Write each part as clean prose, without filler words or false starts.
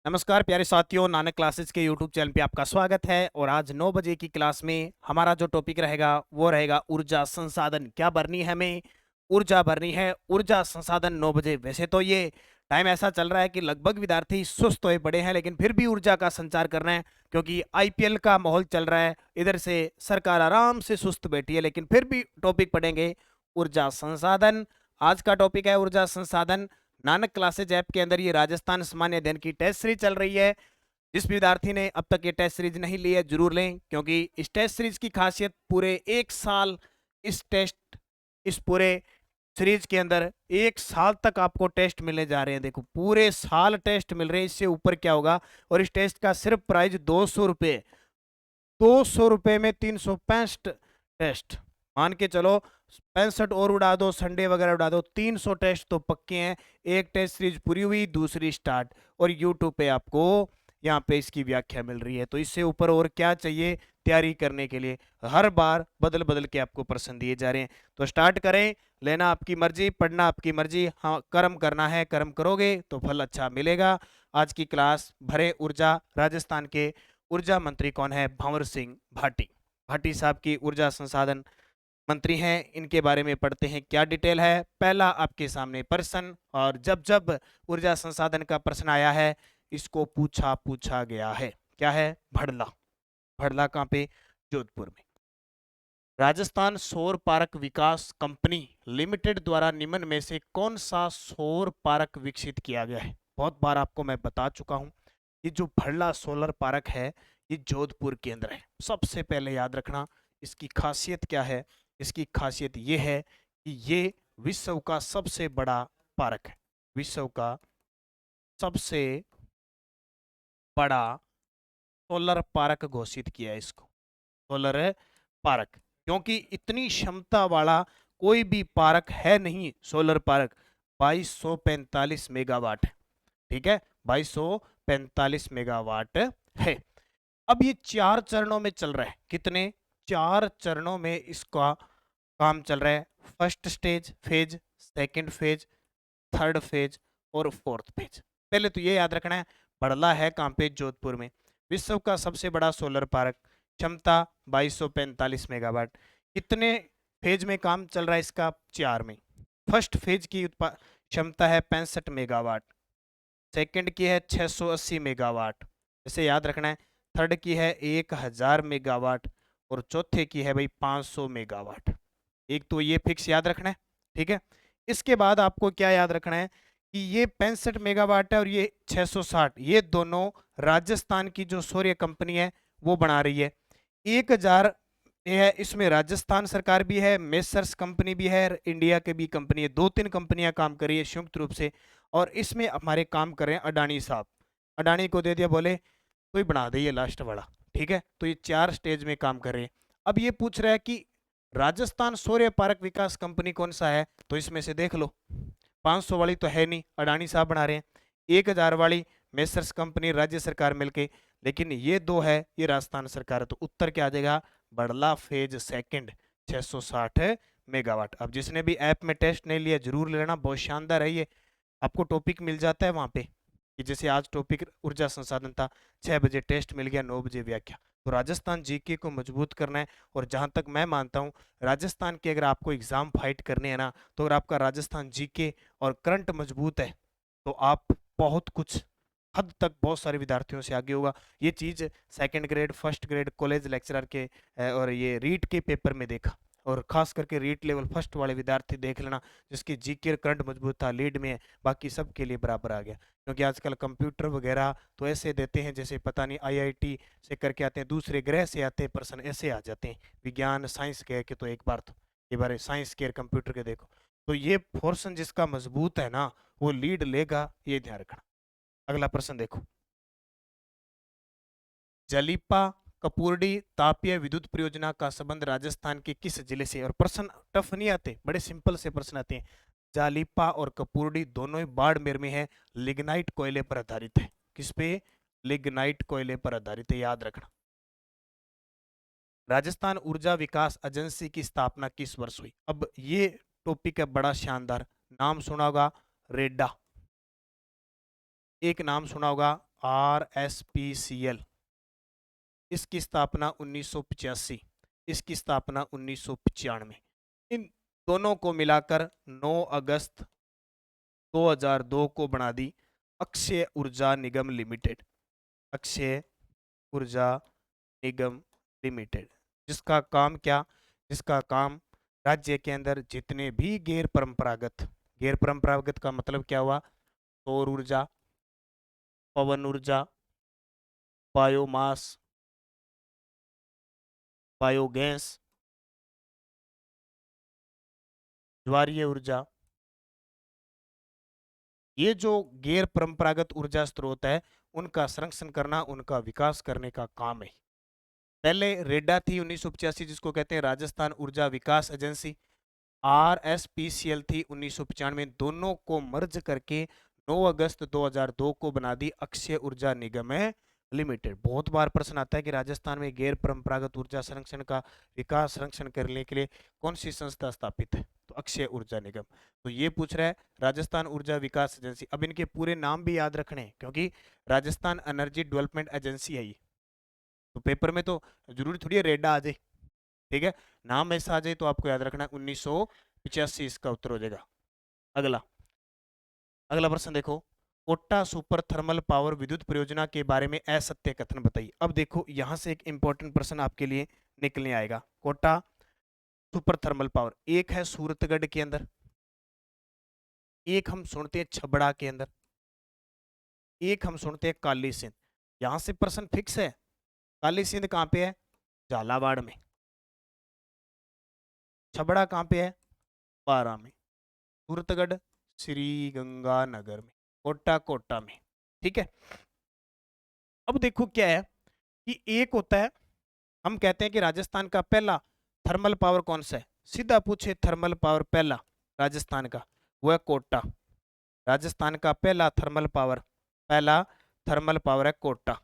नमस्कार प्यारे साथियों, नानक क्लासेस के यूट्यूब चैनल पे आपका स्वागत है। और आज 9 बजे की क्लास में हमारा जो टॉपिक रहेगा वो रहेगा ऊर्जा संसाधन। क्या भरनी है हमें? ऊर्जा भरनी है, ऊर्जा संसाधन 9 बजे। वैसे तो ये टाइम ऐसा चल रहा है कि लगभग विद्यार्थी सुस्त हुए पड़े हैं, लेकिन फिर भी ऊर्जा का संचार करना है क्योंकि आईपीएल का माहौल चल रहा है। इधर से सरकार आराम से सुस्त बैठी है, लेकिन फिर भी टॉपिक पढ़ेंगे ऊर्जा संसाधन। आज का टॉपिक है ऊर्जा संसाधन। नानक क्लासेज ऐप के अंदर ये राजस्थान सामान्य अध्ययन की टेस्ट सीरीज चल रही है। जिस विद्यार्थी ने अब तक ये टेस्ट सीरीज नहीं ली है जरूर लें, क्योंकि इस टेस्ट सीरीज की खासियत पूरे एक साल इस पूरे सीरीज के अंदर एक साल तक आपको टेस्ट मिलने जा रहे हैं। देखो, पूरे साल टेस्ट मिल रहे हैं, इससे ऊपर क्या होगा। और इस टेस्ट का सिर्फ प्राइस 200 रुपये। 200 रुपये में 365 टेस्ट। मान के चलो 65 और उड़ा दो, संडे वगैरह उड़ा दो, 300 टेस्ट तो पक्के हैं। एक टेस्ट सीरीज पूरी हुई, दूसरी स्टार्ट। और यूट्यूब पे आपको यहाँ पे इसकी व्याख्या मिल रही है। तो इससे ऊपर और क्या चाहिए तैयारी करने के लिए? हर बार बदल बदल के आपको प्रश्न दिए जा रहे हैं। तो स्टार्ट करें। लेना आपकी मर्जी, पढ़ना आपकी मर्जी। हाँ, कर्म करना है, कर्म करोगे तो फल अच्छा मिलेगा। आज की क्लास भरे ऊर्जा। राजस्थान के ऊर्जा मंत्री कौन है? भंवर सिंह भाटी। भाटी साहब की ऊर्जा संसाधन मंत्री हैं। इनके बारे में पढ़ते हैं क्या डिटेल है। पहला आपके सामने प्रश्न, और जब जब ऊर्जा संसाधन का प्रश्न आया है इसको पूछा गया है। क्या है? भड़ला। भड़ला कहाँ पे? जोधपुर में। राजस्थान सौर पार्क विकास कंपनी लिमिटेड द्वारा निम्न में से कौन सा सौर पार्क विकसित किया गया है? बहुत बार आपको मैं बता चुका हूं, ये जो भड़ला सोलर पार्क है ये जोधपुर के अंदर है। सबसे पहले याद रखना इसकी खासियत क्या है। इसकी खासियत ये है कि ये विश्व का सबसे बड़ा पार्क है। विश्व का सबसे बड़ा सोलर पार्क घोषित किया है इसको, सोलर पार्क। क्योंकि इतनी क्षमता वाला कोई भी पार्क है नहीं। सोलर पार्क 2245 मेगावाट है। ठीक है, 2245 मेगावाट है। अब ये 4 चरणों में चल रहा है। कितने? 4 चरणों में इसका काम चल रहा है। First stage phase, second phase, third phase और फोर्थ फेज। पहले तो ये याद रखना है, बड़ला है कहाँ पे? जोधपुर में। विश्व का सबसे बड़ा सोलर पार्क, क्षमता 2245 मेगावाट। कितने फेज में काम चल रहा है इसका? 4 में। फर्स्ट फेज की क्षमता है 65 मेगावाट, सेकंड की है 680 मेगावाट, इसे याद रखना है। थर्ड की है 1000 मेगावाट और चौथे की है भाई 500 मेगावाट। एक तो ये फिक्स याद रखना है। ठीक है, इसके बाद आपको क्या याद रखना है कि ये 65 मेगावाट है और ये 660, ये दोनों राजस्थान की जो सौर्य कंपनी है वो बना रही है। 1000 ये है, इसमें राजस्थान सरकार भी है, मेसर्स कंपनी भी है, इंडिया के भी कंपनी है। 2-3 कंपनियां काम कर रही है संयुक्त रूप से। और इसमें हमारे काम कर रहे हैं अडानी साहब। अडानी को दे दिया, बोले कोई बना दे ये लास्ट वाला। ठीक है, तो ये 4 स्टेज में काम कर रहे हैं। अब ये पूछ रहा है कि राजस्थान सौर्य पार्क विकास कंपनी कौन सा है? तो इसमें से देख लो। 500 वाली तो है नहीं, अडानी साहब बना रहे हैं। 1000 वाली मेसर्स कंपनी, राज्य सरकार मिलके। लेकिन ये दो है, ये राजस्थान सरकार है। तो उत्तर क्या आ जाएगा? Bhadla phase second, 660 megawatt. अब जिसने भी ऐप में टेस्ट नहीं लिया जरूर लेना, बहुत शानदार है ये। आपको टॉपिक मिल जाता है वहां पे कि जैसे आज टॉपिक ऊर्जा संसाधन था, 6 बजे टेस्ट मिल गया, 9 बजे व्याख्या। तो राजस्थान जीके को मजबूत करना है। और जहां तक मैं मानता हूं, राजस्थान के अगर आपको एग्जाम फाइट करने हैं ना, तो अगर आपका राजस्थान जीके और करंट मजबूत है तो आप बहुत कुछ हद तक बहुत सारे विद्यार्थियों से आगे होगा। ये चीज second grade, first grade college lecturer के और ये रीट के पेपर में देखा। और खास करके रीट लेवल फर्स्ट वाले विद्यार्थी देख लेना, जिसकी जीके करंट मजबूत था, लीड में है, बाकी सब के लिए बराबर आ गया। क्योंकि आजकल कंप्यूटर वगैरह तो ऐसे देते हैं जैसे पता नहीं आईआईटी से करके आते हैं, दूसरे ग्रह से आते हैं पर्सन, ऐसे आ जाते हैं। विज्ञान साइंस कह के तो एक बार तो ये बार साइंस के कंप्यूटर के देखो। तो ये पोर्शन जिसका मजबूत है ना, वो लीड लेगा, ये ध्यान रखना। अगला प्रश्न देखो। जलीपा कपूरडी तापीय विद्युत परियोजना का संबंध राजस्थान के किस जिले से? और प्रश्न टफ नहीं आते, बड़े सिंपल से प्रश्न आते हैं। जालिपा और कपूरडी दोनों ही बाड़मेर में है, लिग्नाइट कोयले पर आधारित है। किस पे? लिग्नाइट कोयले पर आधारित है, याद रखना। राजस्थान ऊर्जा विकास एजेंसी की स्थापना किस वर्ष हुई? अब ये टॉपिक है बड़ा शानदार। नाम सुना होगा रेडा, एक नाम सुना होगा RSPCL, इसकी स्थापना 1985, इसकी स्थापना 1995। इन दोनों को मिलाकर 9 अगस्त 2002 को बना दी अक्षय ऊर्जा निगम लिमिटेड, अक्षय ऊर्जा निगम लिमिटेड, जिसका काम क्या, जिसका काम राज्य के अंदर जितने भी गैर परंपरागत का मतलब क्या हुआ, सौर ऊर्जा, पवन ऊर्जा, बायोमास, बायोगैस, ज्वारीय ऊर्जा, ये जो गैर परंपरागत ऊर्जा स्रोत है उनका संरक्षण करना, उनका विकास करने का काम है। पहले रेडा थी 1985 जिसको कहते हैं राजस्थान ऊर्जा विकास एजेंसी, RSPCL थी 1995, दोनों को मर्ज करके 9 अगस्त 2002 को बना दी अक्षय ऊर्जा निगम लिमिटेड। बहुत बार प्रश्न आता है कि राजस्थान में गैर परंपरागत ऊर्जा संरक्षण का विकास संरक्षण करने के लिए कौन सी संस्था स्थापित है, तो अक्षय ऊर्जा निगम। तो ये पूछ रहा है राजस्थान ऊर्जा विकास एजेंसी। अब इनके पूरे नाम भी याद रखने हैं क्योंकि राजस्थान एनर्जी डेवलपमेंट एजेंसी है ये, तो पेपर में तो जरूरी थोड़ी है रेडा आ जाए, ठीक है, नाम ऐसा आ जाए तो आपको याद रखना 1985 इसका उत्तर हो जाएगा। अगला अगला प्रश्न देखो, कोटा सुपर थर्मल पावर विद्युत परियोजना के बारे में असत्य कथन बताइए। अब देखो यहां से एक इंपॉर्टेंट प्रश्न आपके लिए निकलने आएगा। कोटा सुपर थर्मल पावर, एक है सूरतगढ़ के अंदर, एक हम सुनते हैं छबड़ा के अंदर, एक हम सुनते हैं काली सिंध। यहां से प्रश्न फिक्स है, काली सिंध कहां पे है, झालावाड़ में, छबड़ा कहां पे है, बारा में, सूरतगढ़ श्री गंगानगर में, कोटा कोटा में, ठीक है। अब देखो क्या है कि एक होता है, हम कहते हैं कि राजस्थान का पहला थर्मल पावर कौन सा है, सीधा पूछे थर्मल पावर पहला राजस्थान का, वो है कोटा। राजस्थान का पहला थर्मल पावर है कोटा।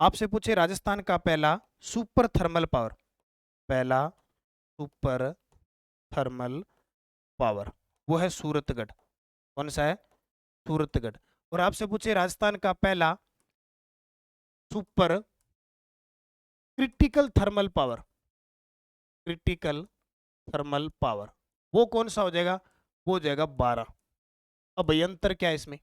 आपसे पूछे राजस्थान का पहला सुपर थर्मल पावर, पहला सुपर थर्मल पावर वो है सूरतगढ़, कौन सा है, सूरतगढ़। और आपसे पूछे राजस्थान का पहला super critical thermal power, critical thermal power वो कौन सा हो जाएगा, वो हो जाएगा 12। अब भाई अंतर क्या है इसमें,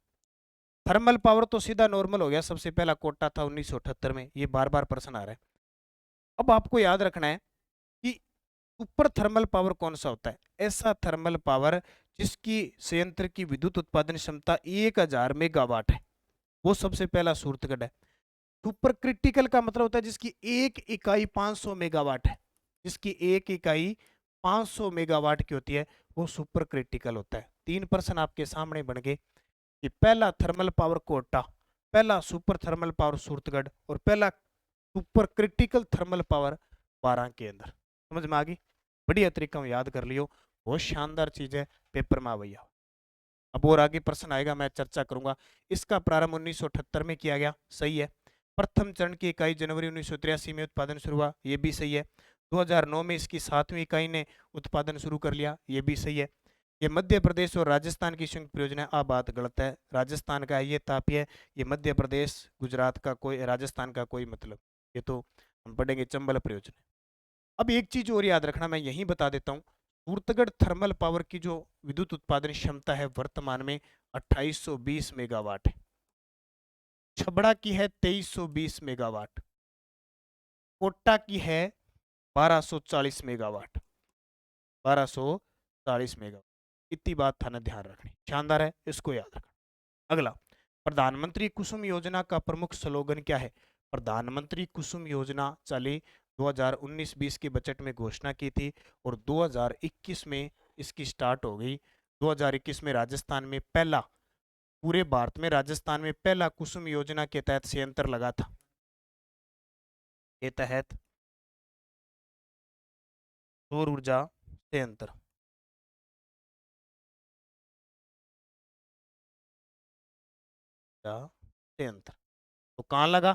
थर्मल पावर तो सीधा नॉर्मल हो गया, सबसे पहला कोटा था 1978 में, ये बार बार प्रश्न आ रहा है। अब आपको याद रखना है कि सुपर थर्मल पावर कौन सा होता है, ऐसा थर्मल पावर जिसकी संयंत्र की विद्युत उत्पादन क्षमता 1000 मेगावाट है, वो सबसे पहला सूरतगढ़ है। सुपर क्रिटिकल का मतलब होता है जिसकी एक इकाई 500 मेगावाट है, जिसकी एक इकाई 500 मेगावाट की होती है, वो सुपर क्रिटिकल होता है। 3 प्रश्न आपके सामने बन गए कि पहला थर्मल पावर कोटा, पहला सुपर थर्मल पावर सूरतगढ़ और पहला सुपर क्रिटिकल थर्मल पावर 12 के अंदर। समझ में आ गई, बढ़िया तरीका में याद कर लियो, बहुत शानदार चीज है, पेपर में आ भैया। अब और आगे प्रश्न आएगा मैं चर्चा करूंगा। इसका प्रारंभ 1978 में किया गया, सही है। प्रथम चरण की इकाई जनवरी 1983 में उत्पादन शुरू हुआ, ये भी सही है। 2009 में इसकी 7वीं इकाई ने उत्पादन शुरू कर लिया, ये भी सही है। ये मध्य प्रदेश और राजस्थान की संयुक्त परियोजना है, बात गलत है, राजस्थान का है ये ताप्य है, ये मध्य प्रदेश गुजरात का कोई, राजस्थान का कोई मतलब, ये तो हम पढ़ेंगे चंबल परियोजना। अब एक चीज और याद रखना, मैं यही बता देता हूँ, सूरतगढ़ थर्मल पावर की जो विद्युत उत्पादन क्षमता है वर्तमान में 2820 मेगावाट है, छबड़ा की है 2320 मेगावाट, कोटा की है 1240 मेगावाट, 1240 मेगावाट। इतनी बात थाना ध्यान रखनी, शानदार है, इसको याद रखना। अगला, प्रधानमंत्री कुसुम योजना का प्रमुख स्लोगन क्या है। प्रधानमंत्री कुसुम योजना चली 2019-20 के बजट में घोषणा की थी और 2021 में इसकी स्टार्ट हो गई। 2021 में राजस्थान में पहला, पूरे भारत में राजस्थान में पहला कुसुम योजना के तहत संयंत्र लगा था, के तहत सौर ऊर्जा संयंत्र, संयंत्र तो कहाँ लगा,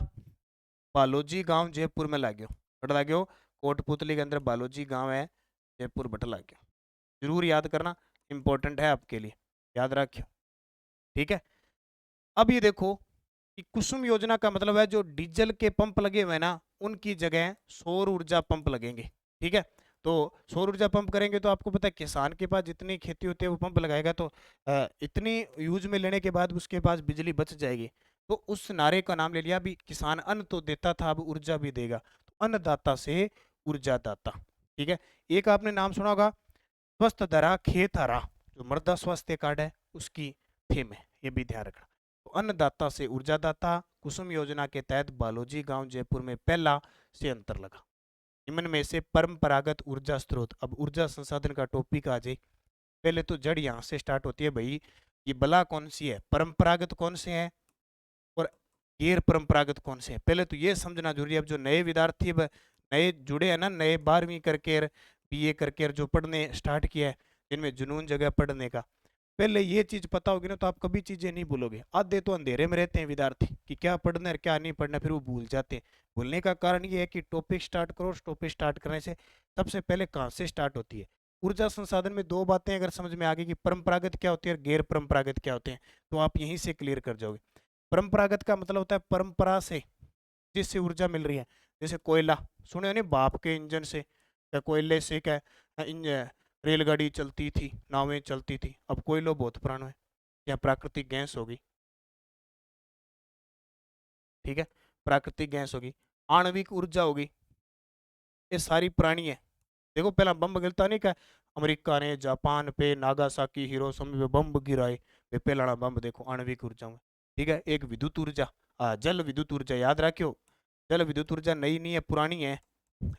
बालोजी गांव जयपुर में लाग्यो, बट लाग्यो कोटपुतली के अंदर बालोजी गांव है, जयपुर बट लाग्यो। जरूर याद करना, इंपॉर्टेंट है आपके लिए, याद रखियो, ठीक है। अब ये देखो कि कुसुम योजना का मतलब है जो डीजल के पंप लगे हुए हैं ना, उनकी जगह सौर ऊर्जा पंप लगेंगे। ठीक है, तो सौर ऊर्जा पंप करेंगे तो आपको पता है किसान के पास जितनी खेती होती है वो पंप लगाएगा, तो इतनी यूज में लेने के बाद उसके पास बिजली बच जाएगी। तो उस नारे का नाम ले लिया, अभी किसान अन्न तो देता था, अब ऊर्जा भी देगा, तो अन्नदाता से ऊर्जा दाता। ठीक है, एक आपने नाम सुना होगा, स्वस्थ धरा खेत हरा, जो मृदा स्वास्थ्य कार्ड है उसकी थीम है, ये भी ध्यान रखना। तो अन्नदाता से ऊर्जादाता, कुसुम योजना के तहत बालोजी गांव जयपुर में पहला संयंत्र लगा। निम्न में से परंपरागत ऊर्जा स्रोत, अब ऊर्जा संसाधन का टॉपिक आ जाए। पहले तो जड़ यहाँ से स्टार्ट होती है भाई, ये बला कौन सी है, परंपरागत कौन से हैं और गैर परंपरागत कौन से हैं, पहले तो ये समझना जरूरी है। अब जो नए विद्यार्थी नए जुड़े हैं ना, नए 12वीं करके बीए करके जो पढ़ने स्टार्ट किया है, जिनमें जुनून जगह पढ़ने का, पहले ये चीज पता होगी ना तो आप कभी चीजें नहीं भूलोगे। आधे तो अंधेरे में रहते हैं विद्यार्थी कि क्या पढ़ना है क्या नहीं पढ़ना, फिर वो भूल जाते हैं। भूलने का कारण ये है कि टॉपिक स्टार्ट करो, टॉपिक स्टार्ट करने से सबसे पहले कहाँ से स्टार्ट होती है। ऊर्जा संसाधन में दो बातें अगर समझ में आ गई कि परंपरागत क्या होती है और गैर परंपरागत क्या होते हैं, तो आप यहीं से क्लियर कर जाओगे। परंपरागत का मतलब होता है परंपरा से जिससे ऊर्जा मिल रही है, जैसे कोयला, सुने नहीं, बाप के इंजन से या कोयले से क्या रेलगाड़ी चलती थी, नावें चलती थी। अब कोयलो बहुत पुराना है, या प्राकृतिक गैस होगी। ठीक है, प्राकृतिक गैस होगी, आणविक ऊर्जा होगी, ये सारी पुरानी है। देखो पहला बम गिरता नहीं क्या, अमेरिका ने जापान पे नागासाकी हिरोशिमा पे बम गिराए, वे पहला बम देखो आणविक ऊर्जा में। ठीक है, एक विद्युत ऊर्जा, जल विद्युत ऊर्जा, याद रखियो, जल विद्युत ऊर्जा नई नहीं है पुरानी है,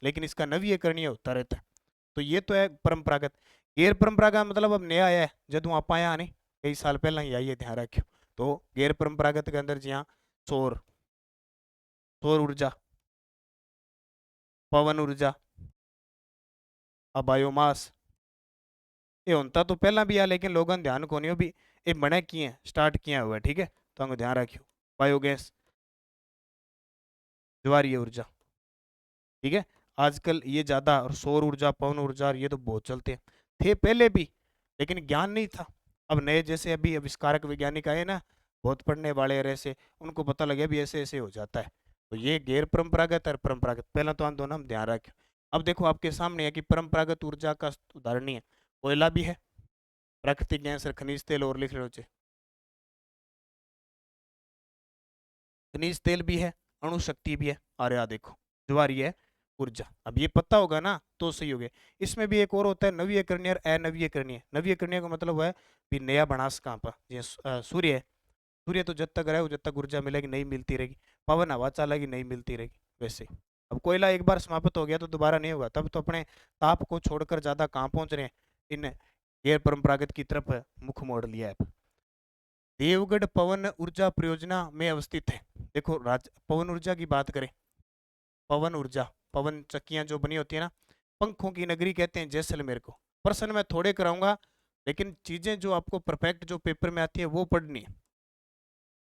लेकिन इसका नवीकरणीय होता रहता है। तो ये तो है परंपरागत। गैर परंपरागत मतलब अब नया आया है, जदों आप आया नहीं, कई साल पहला ही आई है, ध्यान रखियो। तो गैर परंपरागत के अंदर जी हाँ, सौर सौर ऊर्जा, पवन ऊर्जा, बायोमास, ये होता तो पहला भी है लेकिन लोगों ने ध्यान को नहीं, भी ये बने किए स्टार्ट किया हुआ है। ठीक है, तो हमको ध्यान रखियो। बायोगैस, ज्वारीय ऊर्जा। ठीक है, आजकल ये ज्यादा, और सौर ऊर्जा पवन ऊर्जा और ये तो बहुत चलते हैं, थे पहले भी, लेकिन ज्ञान नहीं था। अब नए जैसे अभी आविष्कारक वैज्ञानिक आए ना, बहुत पढ़ने वाले और ऐसे, उनको पता लगे भी ऐसे ऐसे हो जाता है। तो ये गैर परंपरागत और परंपरागत, पहला तो हम दोनों हम ध्यान रखें। अब देखो आपके सामने है कि परंपरागत ऊर्जा का उदाहरण ही है, कोयला भी है, प्राकृतिक गैस और खनिज तेल, और लिख लो, खनिज तेल भी है, अणु शक्ति भी है, और यहाँ देखो ज्वारीय ऊर्जा। अब ये पता होगा ना तो सही हो गया। इसमें भी एक और होता है नवीकरणीय और अनवीकरणीय। नवीकरणीय का मतलब है भी नया बनास कहाँ पर, जैसे सूर्य है, सूर्य तो जब तक रहे जब तक ऊर्जा मिलेगी नहीं मिलती रहेगी, पवन हवा चलेगी नहीं मिलती रहेगी, वैसे। अब कोयला एक बार समाप्त हो गया तो दोबारा नहीं होगा, तब तो अपने ताप को छोड़कर ज्यादा कहाँ पहुंच रहे हैं, इन गैर परंपरागत की तरफ मुख मोड़ लिया है। देवगढ़ पवन ऊर्जा परियोजना में अवस्थित है। देखो पवन ऊर्जा की बात करें, पवन ऊर्जा, पवन चक्कियां जो बनी होती है ना, पंखों की नगरी कहते हैं जैसलमेर को। प्रश्न मैं थोड़े कराऊंगा, लेकिन चीजें जो आपको परफेक्ट जो पेपर में आती है वो पढ़नी है।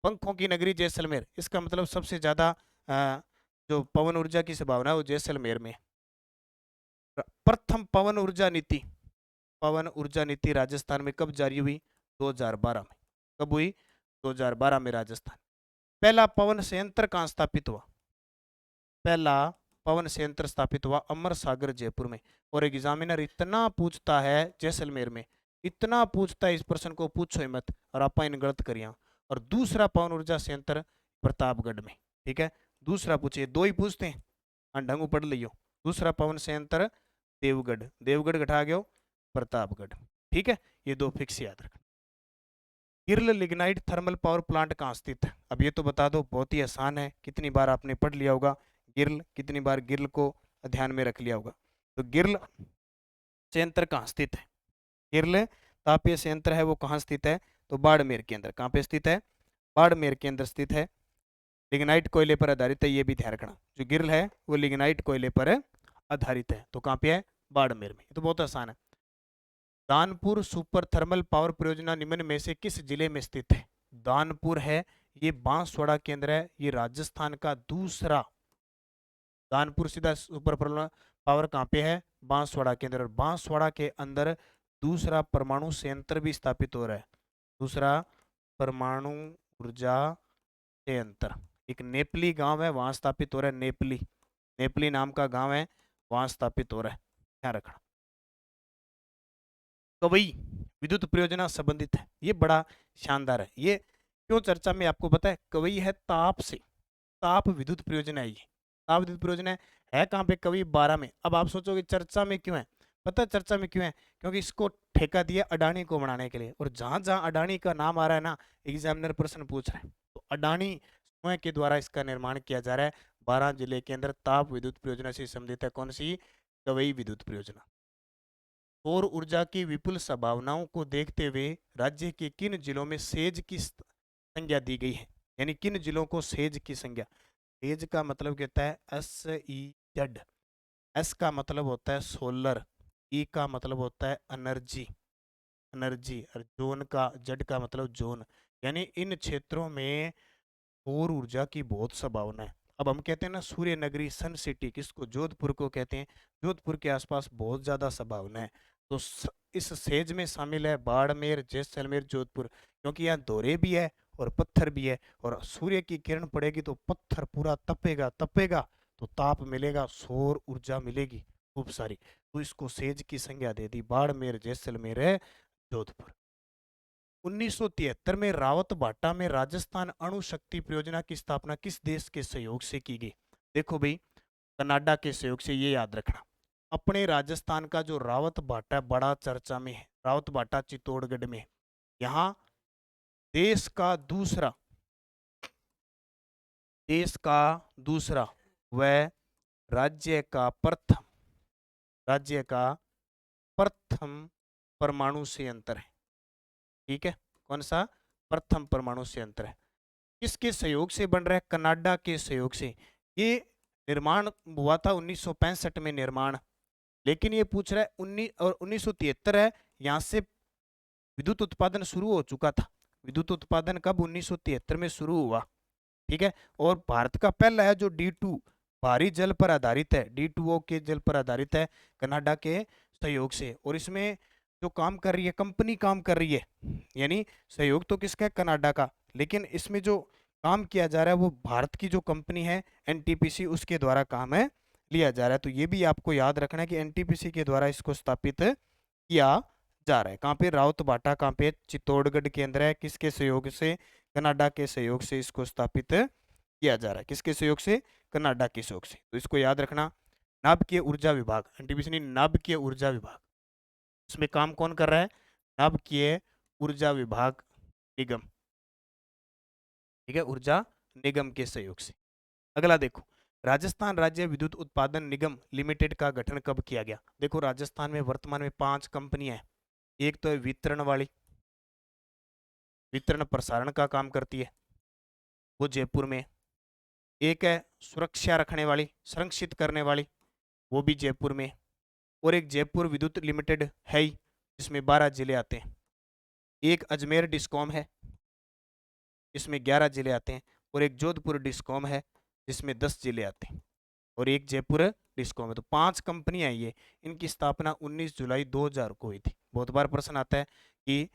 पंखों की नगरी जैसलमेर, इसका मतलब सबसे ज्यादा जो पवन ऊर्जा की संभावना है वो जैसलमेर में है। प्रथम पवन ऊर्जा नीति, पवन ऊर्जा नीति राजस्थान में कब जारी हुई, 2012 में। कब हुई, 2012 में राजस्थान। पहला पवन संयंत्र कहाँ स्थापित हुआ, पहला पवन संयंत्र स्थापित हुआ अमर सागर जयपुर में। और एग्जामिनर इतना पूछता है जैसलमेर में, इतना पूछता है, इस प्रश्न को पूछो ही मत, और आप इन गलत करिए। और दूसरा पवन ऊर्जा संयंत्र प्रतापगढ़ में। ठीक है, दूसरा पूछिए, दो ही पूछते हैं, ढंगू पढ़ लियो। दूसरा पवन संयंत्र देवगढ़, देवगढ़ घटा गयो प्रतापगढ़। ठीक है, ये दो फिक्स याद रखना। गिरल लिग्नाइट थर्मल पावर प्लांट कहाँ स्थित है, अब ये तो बता दो, बहुत ही आसान है, कितनी बार आपने पढ़ लिया होगा गिरल, कितनी बार गिरल को ध्यान में रख लिया होगा। तो गिरल संयंत्र कहाँ स्थित है, गिरल तापीय संयंत्र है वो कहाँ स्थित है, तो बाड़मेर के अंदर। कहाँ पे स्थित है, बाड़मेर के अंदर स्थित है। लिग्नाइट कोयले पर आधारित है, ये भी ध्यान रखना, जो गिरल है वो लिग्नाइट कोयले पर आधारित है, तो कहाँ पे है, बाड़मेर में। तो बहुत आसान है। दानपुर सुपर थर्मल पावर परियोजना निम्न में से किस जिले में स्थित है, दानपुर है, ये बांसवाड़ा के अंदर है, ये राजस्थान का दूसरा, दानपुर सीधा सुपर पावर कहाँ पे है, बांसवाड़ा के अंदर। और बांसवाड़ा के अंदर दूसरा परमाणु संयंत्र भी स्थापित हो रहा है, दूसरा परमाणु ऊर्जा अंतर। एक नेपली गांव है, वहां स्थापित हो रहा है, नेपली, नेपली नाम का गांव है, वहां स्थापित हो रहा है, ध्यान रखना। कवई विद्युत परियोजना संबंधित है, ये बड़ा शानदार है। ये क्यों चर्चा में, आपको पता है, कवई है ताप से, ताप विद्युत परियोजना है ये, ताप विद्युत परियोजना है कहाँ पे, कवई 12 में। अब आप सोचोगे चर्चा में क्यों है, पता है चर्चा में क्यों है, क्योंकि इसको ठेका दिया अडानी को बनाने के लिए, और जहां जहां अडानी का नाम आ रहा है ना, एग्जामिनर प्रश्न पूछ रहे हैं, तो अडानी समूह के द्वारा इसका निर्माण किया जा रहा है। 12 जिले के अंदर ताप विद्युत परियोजना से संबंधित है, कौन सी, कवई विद्युत परियोजना। सौर ऊर्जा की विपुल संभावनाओं को देखते हुए राज्य के किन जिलों में सेज की संज्ञा दी गई है, यानी किन जिलों को सेज की संज्ञा। सेज का मतलब कहता है SEZ, एस का मतलब होता है सोलर, ई का मतलब होता है एनर्जी, एनर्जी, और जोन का, जेड का मतलब जोन, यानी इन क्षेत्रों में सौर ऊर्जा की बहुत संभावना है। अब हम कहते हैं ना सूर्य नगरी, सन सिटी, किसको, जोधपुर को कहते हैं, जोधपुर के आसपास बहुत ज्यादा संभावना है। तो इस सेज में शामिल है बाड़मेर, जैसलमेर, जोधपुर, क्योंकि यहाँ दोरे भी है और पत्थर भी है, और सूर्य की किरण पड़ेगी तो पत्थर पूरा तपेगा, तपेगा तो ताप मिलेगा, सौर ऊर्जा मिलेगी खूब सारी, तो इसको सेज की संज्ञा दे दी, बाड़मेर, जैसलमेर है, जोधपुर। 1973 में रावत भाटा में राजस्थान अणु शक्ति परियोजना की स्थापना किस देश के सहयोग से की गई। देखो भाई, कनाडा के सहयोग से, ये याद रखना। अपने राजस्थान का जो रावत भाटा बड़ा चर्चा में है, रावत भाटा चित्तौड़गढ़ में, यहाँ देश का दूसरा, देश का दूसरा व राज्य का प्रथम, राज्य का प्रथम परमाणु संयंत्र है, ठीक है, कौन सा, प्रथम परमाणु संयंत्र है। किसके सहयोग से बन रहा है, कनाडा के सहयोग से। ये निर्माण हुआ था 1965 में निर्माण, लेकिन ये पूछ रहा है 1973 है, यहाँ से विद्युत उत्पादन शुरू हो चुका था। विद्युत उत्पादन कब, 1973 में शुरू हुआ, ठीक है। और भारत का पहला है जो D2 भारी जल पर आधारित है, D2O के जल पर आधारित है, कनाडा के सहयोग से। और इसमें जो काम कर रही है कंपनी, काम कर रही है, यानी सहयोग तो किसका है, कनाडा का, लेकिन इसमें जो काम किया जा रहा है वो भारत की जो कंपनी है NTPC, उसके द्वारा काम है लिया जा रहा है। तो ये भी आपको याद रखना है कि NTPC के द्वारा इसको स्थापित किया जा रहा है। कहाँ पे, रावत भाटा, कहाँ पे, चित्तौड़गढ़ के अंदर है, किसके सहयोग से, कनाडा के सहयोग से इसको स्थापित किया जा रहा है, किसके सहयोग से, कनाडा के सहयोग से। तो इसको याद रखना। नाभिकीय ऊर्जा विभाग, NTPC नहीं, नाभिकीय ऊर्जा विभाग, इसमें काम कौन कर रहा है, नाभिकीय ऊर्जा विभाग निगम, ठीक है, ऊर्जा निगम के सहयोग से। अगला देखो, राजस्थान राज्य विद्युत उत्पादन निगम लिमिटेड का गठन कब किया गया। देखो राजस्थान में वर्तमान में 5 कंपनियां हैं। एक तो है वितरण वाली, वितरण प्रसारण का काम करती है, वो जयपुर में। एक है सुरक्षा रखने वाली, संरक्षित करने वाली, वो भी जयपुर में। और एक जयपुर विद्युत लिमिटेड है ही, जिसमें 12 जिले आते हैं। एक अजमेर डिस्कॉम है, इसमें 11 जिले आते हैं। और एक जोधपुर डिस्कॉम है, जिसमें 10 जिले आते हैं। और एक जयपुर डिस्कॉम है। तो 5 कंपनियां हैं ये। इनकी स्थापना 19 जुलाई 2000 को हुई थी। बहुत बार प्रश्न आता है कि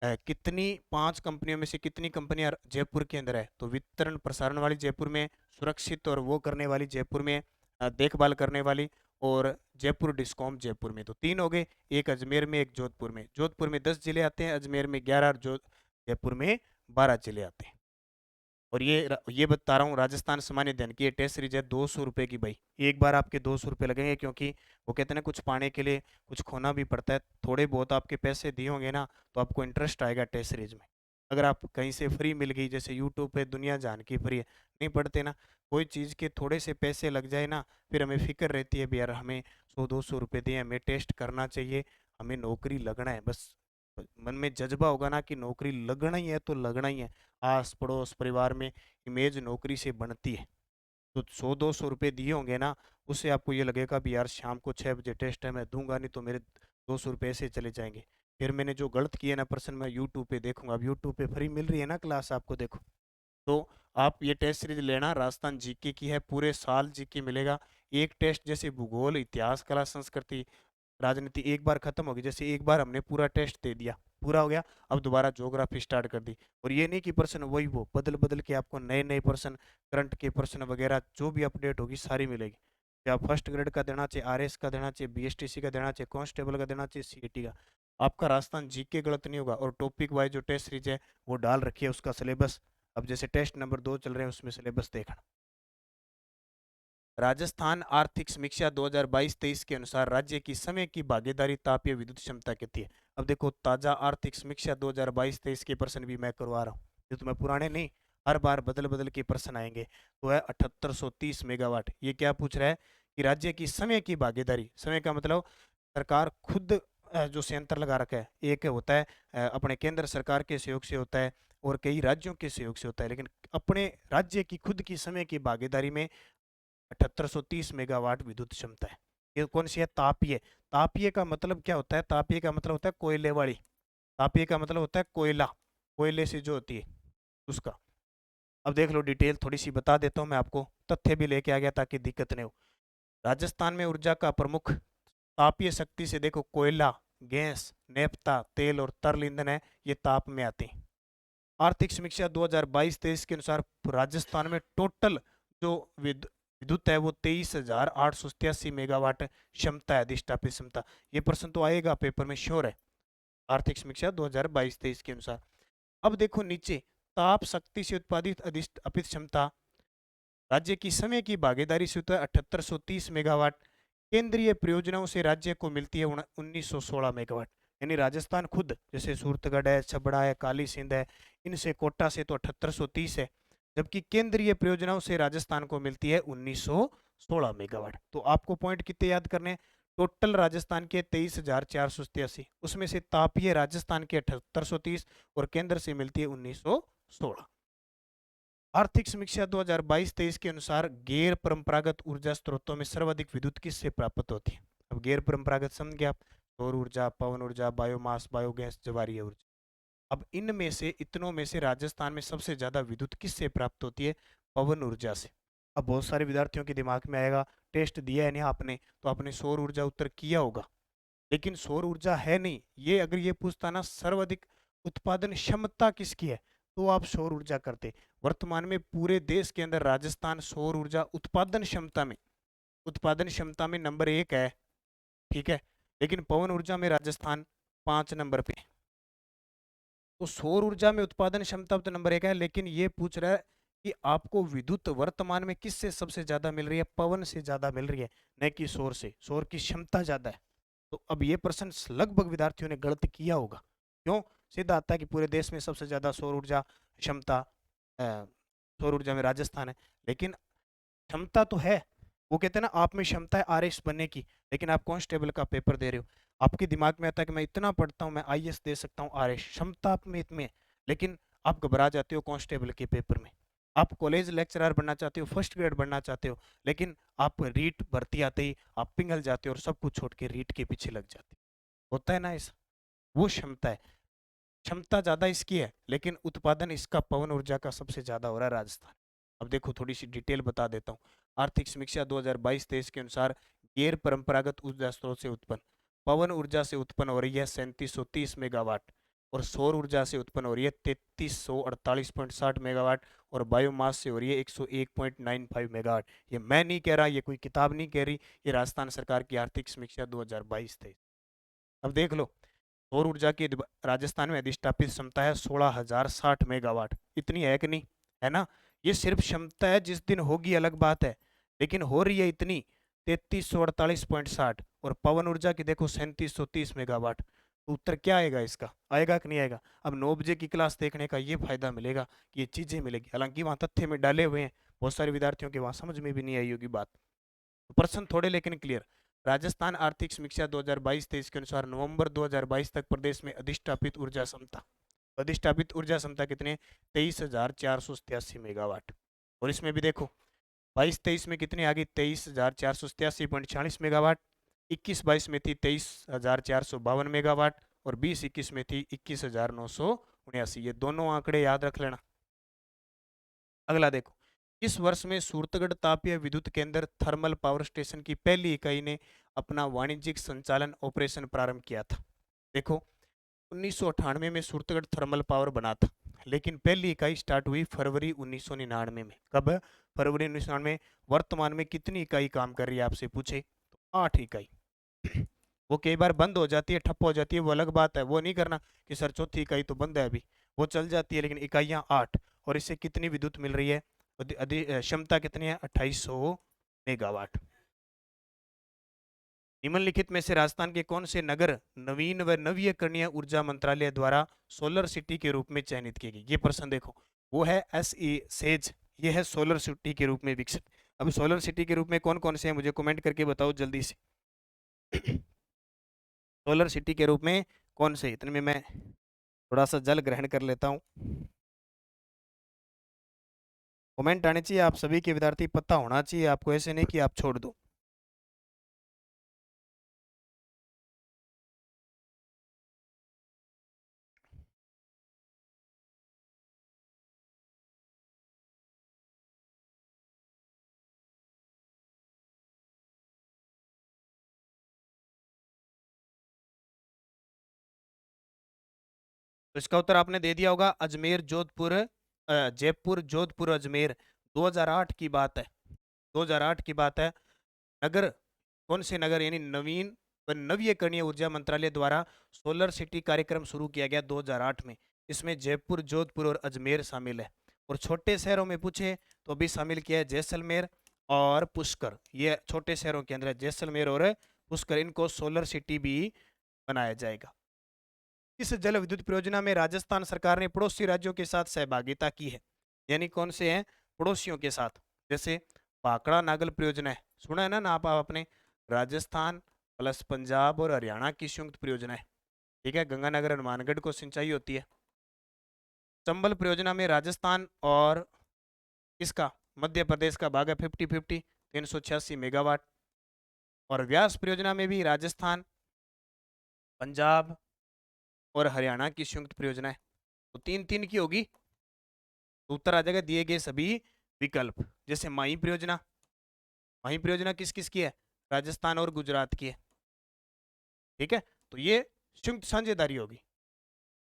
कितनी, 5 कंपनियों में से कितनी कंपनियां जयपुर के अंदर है, तो वितरण प्रसारण वाली जयपुर में, सुरक्षित और वो करने वाली जयपुर में, देखभाल करने वाली, और जयपुर डिस्कॉम जयपुर में। तो 3 हो गए, एक अजमेर में, एक जोधपुर में। जोधपुर में 10 जिले आते हैं, अजमेर में 11, और जयपुर में 12 जिले आते हैं। और ये बता रहा हूँ, राजस्थान सामान्य धन की टेस्ट सीरीज है 200 रुपये की भाई। एक बार आपके 200 रुपये लगेंगे, क्योंकि वो कहते हैं ना कुछ पाने के लिए कुछ खोना भी पड़ता है। थोड़े बहुत आपके पैसे दिए होंगे ना, तो आपको इंटरेस्ट आएगा टेस्ट सीरीज में। अगर आप कहीं से फ्री मिल गई, जैसे यूट्यूब पे दुनिया जान की फ्री है, नहीं पढ़ते ना, कोई चीज़ के थोड़े से पैसे लग जाए ना, फिर हमें फिक्र रहती है भी यार हमें 100-200 रुपये दिए, हमें टेस्ट करना चाहिए, हमें नौकरी लगना है। बस मन में जज्बा होगा ना कि नौकरी लगना ही है तो लगना ही है। आस पड़ोस परिवार में इमेज नौकरी से बनती है। तो 100-200 रुपये दिए होंगे ना, उससे आपको ये लगेगा भी यार शाम को 6 बजे टेस्ट है, मैं दूंगा नहीं तो मेरे 200 रुपये ऐसे चले जाएंगे। फिर मैंने जो गलत किया ना पर्सन, मैं यूट्यूब पे देखूंगा। अब यूट्यूब पे फ्री मिल रही है ना क्लास आपको, देखो। तो आप ये टेस्ट सीरीज लेना, राजस्थान जीके की है, पूरे साल जीके मिलेगा। एक टेस्ट जैसे भूगोल, इतिहास, कला, संस्कृति, राजनीति एक बार खत्म होगी, जैसे एक बार हमने पूरा टेस्ट दे दिया, पूरा हो गया। अब दोबारा ज्योग्राफी स्टार्ट कर दी, और ये नहीं कि प्रश्न वही वो बदल बदल के आपको नए नए प्रश्न, करंट के प्रश्न वगैरह जो भी अपडेट होगी सारी मिलेगी। या फर्स्ट ग्रेड का देना चाहिए, आरएस का देना चाहिए, बीएसटीसी का देना चाहिए, कांस्टेबल का देना चाहिए, सीईटी का। आपका राजस्थान जीके गलत नहीं होगा, और टॉपिक वाइज जो टेस्ट सीरीज है वो डाल रखी है उसका सिलेबस। अब जैसे टेस्ट नंबर 2 चल रहे हैं उसमें सिलेबस देखना। राजस्थान आर्थिक समीक्षा 2022-23 के अनुसार राज्य की समय की भागीदारी तापीय विद्युत क्षमता कितनी है। अब देखो ताजा आर्थिक समीक्षा 2022-23 के प्रश्न भी मैं करवा रहा हूँ, ये तो मैं पुराने नहीं, हर बार बदल बदल के प्रश्न आएंगे। तो है 7830 मेगावाट। ये क्या पूछ रहा है कि राज्य की समय की भागीदारी, समय का मतलब सरकार खुद जो संयंत्र लगा रखा है, एक होता है अपने केंद्र सरकार के सहयोग से होता है, और कई राज्यों के सहयोग से होता है, लेकिन अपने राज्य की खुद की समय की भागीदारी में 7830 मेगावाट विद्युत क्षमता है। ये कौन सी है? तापीय। तापीय का मतलब क्या होता है? तापीय का मतलब होता है कोयले वाली। तापीय का मतलब होता है कोयला, कोयले से जो होती है उसका। अब देख लो डिटेल थोड़ी सी बता देता हूँ मैं आपको, तथ्य भी लेके आ गया ताकि दिक्कत नहीं हो। राजस्थान में ऊर्जा का प्रमुख तापीय शक्ति से देखो कोयला, गैस, नेफ्ता, तेल और तरल ईंधन है, ये ताप में आते हैं। आर्थिक समीक्षा 2022-23 के अनुसार राजस्थान में टोटल जो विद्युत है वो 23,887 मेगावाट क्षमता है, अधिष्ठापित क्षमता। ये प्रश्न तो आएगा पेपर में श्योर है, आर्थिक समीक्षा 2022-23 के अनुसार। अब देखो नीचे, ताप शक्ति से उत्पादित अधिष्ठापित क्षमता राज्य की समय की भागीदारी से होता है 7830 मेगावाट। केंद्रीय परियोजनाओं से राज्य को मिलती है 1916 मेगावाट। यानी राजस्थान खुद, जैसे सूरतगढ़ है, छबड़ा है, काली सिंध है, इनसे कोटा से तो 7830 है, जबकि केंद्रीय परियोजनाओं से राजस्थान को मिलती है 1916 मेगावाट। तो आपको पॉइंट कितने याद करने? टोटल राजस्थान के 23,487, उसमें से तापीय राजस्थान के 7830 और केंद्र से मिलती है 1916। आर्थिक समीक्षा 2022-23 के अनुसार गैर परंपरागत ऊर्जा स्रोतों में सर्वाधिक विद्युत किससे प्राप्त होती है? अब गैर परंपरागत समझ गया आप, सौर ऊर्जा, पवन ऊर्जा, बायोमास, बायोगैस, ज्वारीय ऊर्जा। अब इनमें से, इतनों में से राजस्थान में सबसे ज्यादा विद्युत किससे प्राप्त होती है? पवन ऊर्जा से। अब बहुत सारे विद्यार्थियों के दिमाग में आएगा, टेस्ट दिया है नहीं आपने तो आपने सौर ऊर्जा उत्तर किया होगा, लेकिन सौर ऊर्जा है नहीं ये। अगर ये पूछता ना सर्वाधिक उत्पादन क्षमता किसकी है, तो आप सौर ऊर्जा करते। वर्तमान में पूरे देश के अंदर राजस्थान सौर ऊर्जा उत्पादन क्षमता में नंबर 1 है, ठीक है, लेकिन पवन ऊर्जा में राजस्थान 5 नंबर पे। तो सौर ऊर्जा में उत्पादन क्षमता तो नंबर 1 है, लेकिन ये पूछ रहा है कि आपको विद्युत वर्तमान में किससे सबसे ज्यादा मिल रही है? पवन से ज्यादा मिल रही है, न कि सौर से। सौर की क्षमता ज्यादा है। तो अब ये प्रश्न लगभग विद्यार्थियों ने गलत किया होगा। क्यों? सीधा आता है कि पूरे देश में सबसे ज्यादा सौर ऊर्जा क्षमता, सौर ऊर्जा में राजस्थान है, लेकिन क्षमता तो है। वो कहते हैं ना आप में क्षमता है आरएस बनने की, लेकिन आप कांस्टेबल का पेपर दे रहे हो, आपके दिमाग में आता है कि मैं इतना पढ़ता हूँ मैं आईएएस दे सकता हूँ, आरएस क्षमता आप में इतनी है, लेकिन आप घबरा जाते हो कांस्टेबल के पेपर में। आप कॉलेज लेक्चरर बनना चाहते हो, फर्स्ट ग्रेड बनना चाहते हो, लेकिन आप रीट भर्ती आते ही आप पिघल जाते हो और सब कुछ छोड़ के रीट के पीछे लग जाते हो। होता है ना ऐसा? वो क्षमता है, क्षमता ज्यादा इसकी है, लेकिन उत्पादन इसका पवन ऊर्जा का सबसे ज्यादा हो रहा है राजस्थान। अब देखो थोड़ी सी डिटेल बता देता हूँ। आर्थिक समीक्षा 2022-23 के अनुसार गैर परंपरागत ऊर्जा स्रोत से उत्पन्न पवन ऊर्जा से उत्पन्न हो रही है 3730 मेगावाट, और सौर ऊर्जा से उत्पन्न हो रही है 3348.60 मेगावाट, और बायोमास से हो रही है 101.95 मेगावाट। ये मैं नहीं कह रहा, ये कोई किताब नहीं कह रही, ये राजस्थान सरकार की आर्थिक समीक्षा 2022-23। अब देख लो, सौर ऊर्जा की राजस्थान में अधिष्ठापित क्षमता है 16,060 मेगावाट। इतनी है कि नहीं? है ना? ये सिर्फ क्षमता है, जिस दिन होगी अलग बात है, लेकिन हो रही है इतनी 3348.60, और पवन ऊर्जा की देखो 3730 मेगावाट। तो उत्तर क्या आएगा इसका? आएगा कि नहीं आएगा? अब 9 बजे की क्लास देखने का ये फायदा मिलेगा कि ये चीजें मिलेगी, हालांकि वहाँ तथ्य में डाले हुए हैं, बहुत सारे विद्यार्थियों के वहां समझ में भी नहीं आई होगी बात। प्रश्न थोड़े लेकिन क्लियर। राजस्थान आर्थिक समीक्षा 2022-23 के अनुसार नवंबर 2022 तक प्रदेश में अधिष्ठापित ऊर्जा क्षमता कितने? 23,487 मेगावाट। और इसमें भी देखो 22-23 में कितनी आ गई? 23,487.46 मेगावाट। 21-22 में थी 23,452 मेगावाट, और 20-21 में थी 21,979। ये दोनों आंकड़े याद रख लेना। अगला देखो, इस वर्ष में सूरतगढ़ तापीय विद्युत केंद्र थर्मल पावर स्टेशन की पहली इकाई ने अपना वाणिज्यिक संचालन ऑपरेशन प्रारंभ किया था। देखो 1998 में सूरतगढ़ थर्मल पावर बना था, लेकिन पहली इकाई स्टार्ट हुई फरवरी 1999 में। कब? फरवरी 1999 में। वर्तमान में कितनी इकाई काम कर रही है आपसे पूछे तो 8 इकाई। वो कई बार बंद हो जाती है, ठप्प हो जाती है, वो अलग बात है, वो नहीं करना कि सर चौथी इकाई तो बंद है अभी, वो चल जाती है, लेकिन इकाइयां 8। और इससे कितनी विद्युत मिल रही है? क्षमता कितनी है? 2800 मेगावाट। निम्नलिखित में से राजस्थान के कौन से नगर नवीन व नवीकरणीय ऊर्जा मंत्रालय द्वारा सोलर सिटी के रूप में चयनित किए गए? ये प्रश्न देखो, वो है सेज, ये है सोलर सिटी के रूप में विकसित। अब सोलर सिटी के रूप में कौन कौन से हैं मुझे कमेंट करके बताओ जल्दी से। सोलर सिटी के रूप में कौन से? इतने में मैं थोड़ा सा जल ग्रहण कर लेता हूँ। कमेंट आने चाहिए, आप सभी के विद्यार्थी, पता होना चाहिए आपको, ऐसे नहीं कि आप छोड़ दो। तो इसका उत्तर आपने दे दिया होगा, अजमेर जोधपुर, जयपुर जोधपुर अजमेर। 2008 की बात है, 2008 की बात है। नगर, कौन से नगर यानी नवीन व नवीकरणीय ऊर्जा मंत्रालय द्वारा सोलर सिटी कार्यक्रम शुरू किया गया 2008 में। इसमें जयपुर, जोधपुर और अजमेर शामिल है। और छोटे शहरों में पूछे तो अभी शामिल किया है जैसलमेर और पुष्कर। ये छोटे शहरों के अंदर है, जैसलमेर और पुष्कर, इनको सोलर सिटी भी बनाया जाएगा। इस जल विद्युत परियोजना में राजस्थान सरकार ने पड़ोसी राज्यों के साथ सहभागिता की है। यानी कौन से हैं? पड़ोसियों के साथ। जैसे भाखड़ा नागल परियोजना है, सुना है ना आप आपने? राजस्थान प्लस पंजाब और हरियाणा की संयुक्त परियोजना है। ठीक है, गंगानगर हनुमानगढ़ को सिंचाई होती है। चंबल परियोजना में राजस्थान और इसका मध्य प्रदेश का भाग है 50-50, 386 मेगावाट। और व्यास परियोजना में भी राजस्थान, पंजाब और हरियाणा की संयुक्त परियोजना है। तो 3-3 की होगी, तो उत्तर आ जाएगा दिए गए सभी विकल्प। जैसे माही परियोजना, माही परियोजना किस किस की है? राजस्थान और गुजरात की है। ठीक है, तो ये संयुक्त साझेदारी होगी।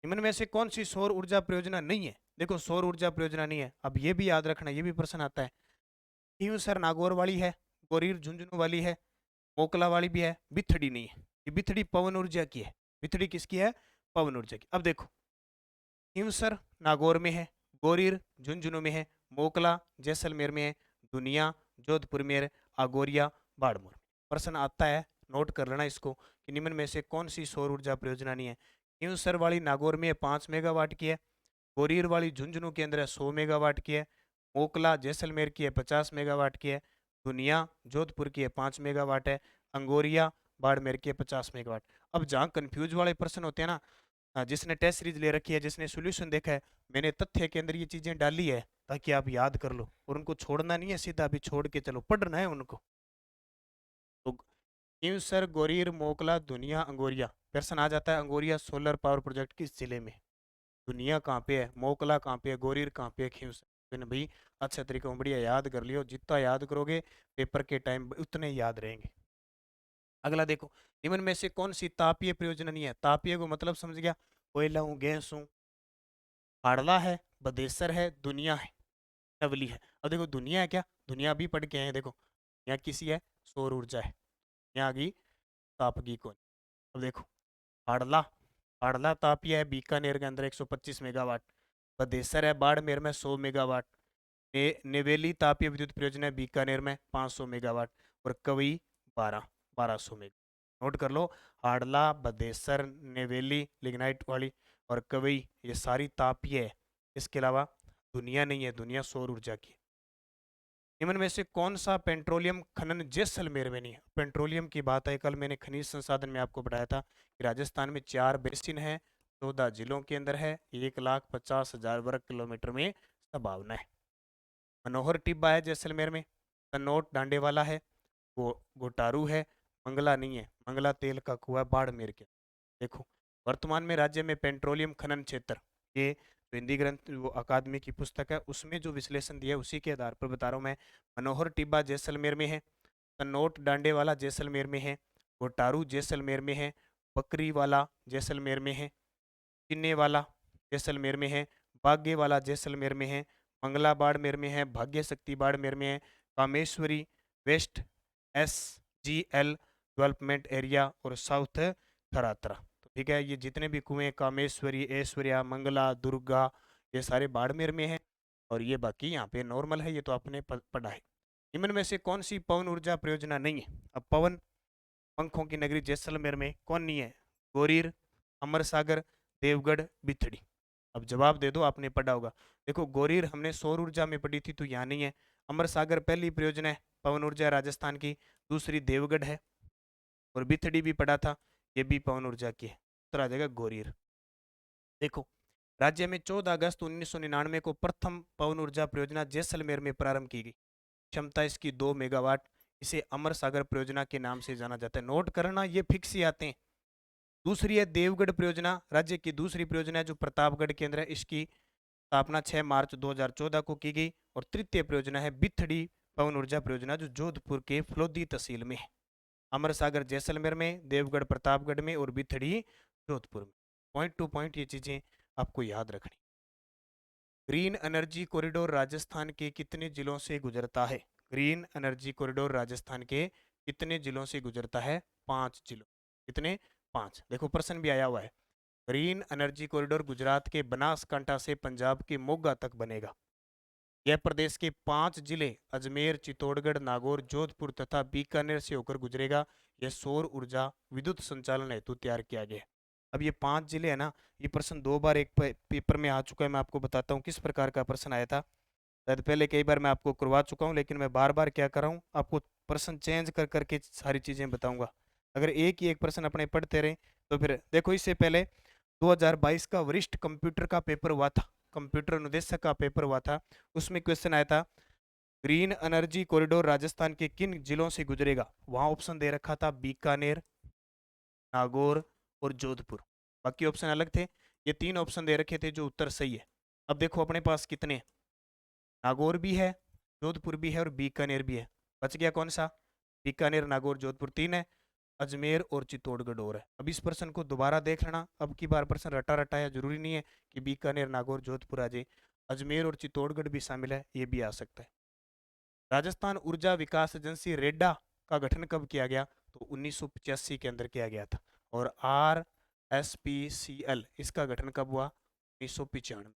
निम्न में से कौन सी सौर ऊर्जा परियोजना नहीं है? देखो सौर ऊर्जा परियोजना नहीं है, अब ये भी याद रखना, ये भी प्रश्न आता है। सर नागौर वाली है, गोरीर झुंझुनू वाली है, मोकला वाली भी है, बिथड़ी नहीं है। ये बिथड़ी पवन ऊर्जा की है। बिथड़ी किसकी है? पवन ऊर्जा की। अब देखो, हिमसर नागौर में है, गोरीर झुंझुनू में है, मोकला जैसलमेर में है, दुनिया जोधपुर में है, अगोरिया बाड़मेर। प्रश्न आता है, नोट कर लेना इसको, कि निम्न में से कौन सी सौर ऊर्जा परियोजना नहीं है? हिमसर वाली नागौर में 5 मेगावाट की है, गोरीर वाली झुंझुनू के अंदर 100 मेगावाट की है, मोकला जैसलमेर की है 50 मेगावाट की है, दुनिया जोधपुर की है 5 मेगावाट है, अंगोरिया बाड़मेर की है 50 मेगावाट। अब जहाँ कंफ्यूज वाले प्रश्न होते हैं ना, जिसने टेस्ट सीरीज ले रखी है, जिसने सॉल्यूशन देखा है, मैंने तथ्य के अंदर ये चीजें डाली है ताकि आप याद कर लो, और उनको छोड़ना नहीं है, सीधा अभी छोड़ के चलो, पढ़ना है उनको। तो खींवसर, गोरीर, मोकला, दुनिया, अंगोरिया। प्रश्न आ जाता है, अंगोरिया सोलर पावर प्रोजेक्ट किस जिले में? दुनिया कहाँ पे है, मोकला कहाँ पे है, गोरीर कहाँ पे है, खींवसर। तो भाई अच्छे तरीके में बढ़िया याद कर लियो, जितना याद करोगे पेपर के टाइम उतने याद रहेंगे। अगला देखो, निम्न में से कौन सी तापीय परियोजना नहीं है? तापीय को मतलब समझ गया, कोयला हूँ, गैस हूँ, हाड़ला है, बदेसर है, दुनिया है, नवली है। अब देखो दुनिया है क्या, दुनिया अभी पढ़ के आए हैं, देखो यहाँ किसी है, सौर ऊर्जा है, यहाँ आ गई तापगी कौन। अब देखो हाड़ला, हाड़ला तापीय है, बीकानेर के अंदर 125 मेगावाट। बदेसर है बाड़मेर में 100 मेगावाट। नेवेली तापीय विद्युत परियोजना है बीकानेर में 500 मेगावाट। और कवई 1200 मेगावाट। नोट कर लो, हाड़ला, बदेसर, नेवेली लिग्नाइट वाली और कवई, ये सारी तापीय है। इसके अलावा दुनिया नहीं है, दुनिया सौर ऊर्जा की। निम्न में से कौन सा पेट्रोलियम खनन जैसलमेर में नहीं है? पेट्रोलियम की बात है, कल मैंने खनिज संसाधन में आपको बताया था कि राजस्थान में 4 बेसिन है, 14 जिलों के अंदर है, 1,50,000 वर्ग किलोमीटर में संभावना है। मनोहर टिब्बा है जैसलमेर में, तनोट डांडेवाला है, गोटारू है, मंगला नहीं है, मंगला तेल का कुआं बाड़मेर के। देखो वर्तमान में राज्य में पेट्रोलियम खनन क्षेत्र, ये जो हिंदी ग्रंथ वो अकादमी की पुस्तक है उसमें जो विश्लेषण दिया है उसी के आधार पर बता रहा हूँ मैं। मनोहर टिब्बा जैसलमेर में है, तनोट डांडेवाला जैसलमेर में है, गोटारू जैसलमेर में है, बकरीवाला जैसलमेर में है, चिन्ने वाला जैसलमेर में है, भाग्य वाला जैसलमेर में है, मंगला बाड़मेर में है, भाग्य शक्ति बाड़मेर में है, Kameshwari west SGL development area और साउथ थरातरा। तो ठीक है, ये जितने भी कुएं कामेश्वरी, ऐश्वर्या, मंगला, दुर्गा, ये सारे बाड़मेर में है और ये बाकी यहाँ पे नॉर्मल है, ये तो आपने पढ़ा है। निम्न में से कौन सी पवन ऊर्जा परियोजना नहीं है? अब पवन पंखों की नगरी जैसलमेर में कौन नहीं है? गोरीर, अमर सागर, देवगढ़, बिथड़ी। अब जवाब दे दो, आपने पढ़ा होगा। देखो गोरीर हमने सौर ऊर्जा में पढ़ी थी तो यहाँ नहीं है। अमर सागर पहली परियोजना है पवन ऊर्जा राजस्थान की, दूसरी देवगढ़ है, और बिथड़ी भी पढ़ा था, ये भी पवन ऊर्जा की है। उत्तर आ जाएगा गोरीर। देखो राज्य में 14 अगस्त 1999 को प्रथम पवन ऊर्जा परियोजना जैसलमेर में प्रारंभ की गई। क्षमता इसकी 2 मेगावाट। इसे अमर सागर परियोजना के नाम से जाना जाता है। नोट करना, ये फिक्स ही आते हैं। दूसरी है देवगढ़ परियोजना, राज्य की दूसरी परियोजना है जो प्रतापगढ़ के अंदर है। इसकी स्थापना 6 मार्च 2014 को की गई। और तृतीय परियोजना है बिथड़ी पवन ऊर्जा परियोजना जो जोधपुर के फलोदी तहसील में है। अमर सागर जैसलमेर में, देवगढ़ प्रतापगढ़ में और बिथड़ी जोधपुर में। पॉइंट टू पॉइंट ये चीजें आपको याद रखनी। ग्रीन एनर्जी कॉरिडोर राजस्थान के कितने जिलों से गुजरता है? ग्रीन एनर्जी कॉरिडोर राजस्थान के कितने जिलों से गुजरता है? 5 जिलों। कितने? 5। देखो प्रश्न भी आया हुआ है। ग्रीन एनर्जी कॉरिडोर गुजरात के बनासकांठा से पंजाब के मोगा तक बनेगा। यह प्रदेश के 5 जिले अजमेर, चित्तौड़गढ़, नागौर, जोधपुर तथा बीकानेर से होकर गुजरेगा। यह सौर ऊर्जा विद्युत संचालन हेतु तैयार किया गया है। अब ये 5 जिले है ना, ये प्रश्न 2 बार एक पेपर में आ चुका है। मैं आपको बताता हूँ किस प्रकार का प्रश्न आया था। शायद पहले कई बार मैं आपको करवा चुका हूँ, लेकिन मैं बार बार क्या कर रहा हूँ, आपको प्रश्न चेंज कर करके सारी चीज़ें बताऊंगा। अगर एक ही एक प्रश्न अपने पढ़ते रहे तो फिर देखो, इससे पहले 2022 का वरिष्ठ कंप्यूटर का पेपर हुआ था, कंप्यूटर अनुदेशक का पेपर हुआ था। उसमें क्वेश्चन आया था ग्रीन एनर्जी कॉरिडोर राजस्थान के किन जिलों से गुजरेगा। वहां ऑप्शन दे रखा था बीकानेर, नागौर और जोधपुर। बाकी ऑप्शन अलग थे। ये 3 ऑप्शन दे रखे थे जो उत्तर सही है। अब देखो अपने पास कितने हैं? नागौर भी है, जोधपुर भी है और बीकानेर भी है। बच गया कौन सा? बीकानेर, नागौर, जोधपुर 3 है। अजमेर और चित्तौड़गढ़ और है। अब इस प्रश्न को दोबारा देख लेना। अब की बार प्रश्न रटा रटाया जरूरी नहीं है कि बीकानेर, नागौर, जोधपुर आ जाए। अजमेर और चित्तौड़गढ़ भी शामिल है, ये भी आ सकता है। राजस्थान ऊर्जा विकास एजेंसी रेडा का गठन कब किया गया? तो 1985 के अंदर किया गया था। और RSPCL इसका गठन कब हुआ? 1995।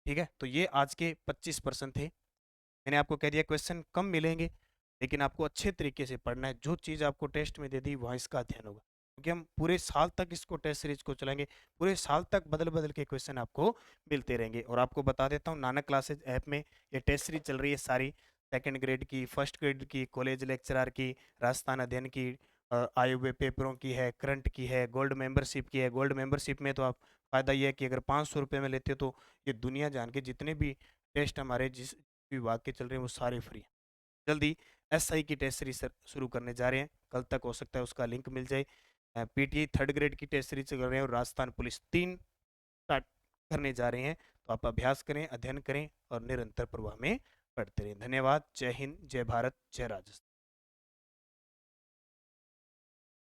ठीक है, तो ये आज के 25% थे। मैंने आपको कह दिया क्वेश्चन कम मिलेंगे, लेकिन आपको अच्छे तरीके से पढ़ना है। जो चीज़ आपको टेस्ट में दे दी वहाँ इसका अध्ययन होगा, क्योंकि हम पूरे साल तक इसको टेस्ट सीरीज को चलाएंगे। पूरे साल तक बदल बदल के क्वेश्चन आपको मिलते रहेंगे। और आपको बता देता हूँ, नानक क्लासेज ऐप में ये टेस्ट सीरीज चल रही है सारी, 2nd ग्रेड की, 1st ग्रेड की, कॉलेज लेक्चरर की, राजस्थान अध्ययन की, आए हुए पेपरों की है, करंट की है, गोल्ड मेंबरशिप की है। गोल्ड मेंबरशिप में तो आप फ़ायदा ये है कि अगर 500 रुपये में लेते हो तो ये दुनिया जान के जितने भी टेस्ट हमारे जिस विभाग के चल रहे हैं वो सारे फ्री हैं। जल्दी SI की टेस्ट सीरीज शुरू करने जा रहे हैं, कल तक हो सकता है उसका लिंक मिल जाए। PTI 3rd ग्रेड की टेस्ट सीरीज कर रहे हैं और राजस्थान पुलिस 3 स्टार्ट करने जा रहे हैं। तो आप अभ्यास करें, अध्ययन करें और निरंतर प्रवाह में पढ़ते रहें। धन्यवाद। जय हिंद, जय भारत, जय राजस्थान।